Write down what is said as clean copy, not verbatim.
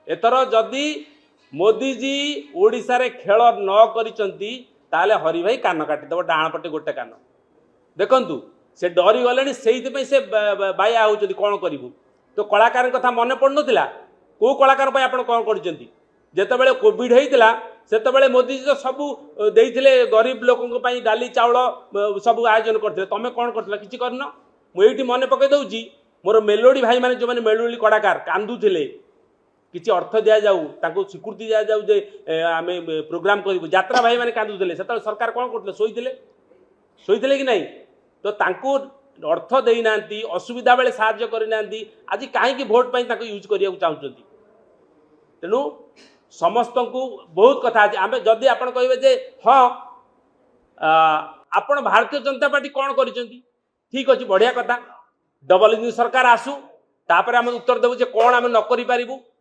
एथर जदि मोदी जी ओडिशा रे खेल न करिसंती ताले हरि भाई कान काटिदेव डाण पटे गोटे कान देखंतु से डरी गले से बाया होती कौन करूँ तो कलाकार कथा मन पड़नला कौ कलाकार आप कौन करते जितेबाला कोविड होता से मोदी जी तो सब देते गरीब लोकों डाली चाउल सब आयोजन करते तुम कौन कर कि करन मुझे मन पकई दूसरी मोर मेलोडी भाई मैंने जो मैंने मेलोडी कलाकार कांदुले किसी अर्थ दि जाऊ स्वीकृति दि जाऊ जे आम प्रोग्राम करूँ यात्रा भाई मैंने कांदुले से सरकार कौन करते शोते कि नहीं तो तांको अर्थ देना असुविधा बेले साहाय्य करना आज कहीं भोट पर यूज करने चाहते तेणु समस्त को बहुत कथा अच्छे आम जदि आप कहे हाँ आपण भारतीय जनता पार्टी कौन कर ठीक अच्छे बढ़िया कथा डबल इंजिन सरकार आसू तापर आम उत्तर देवु कौन आम न करूँ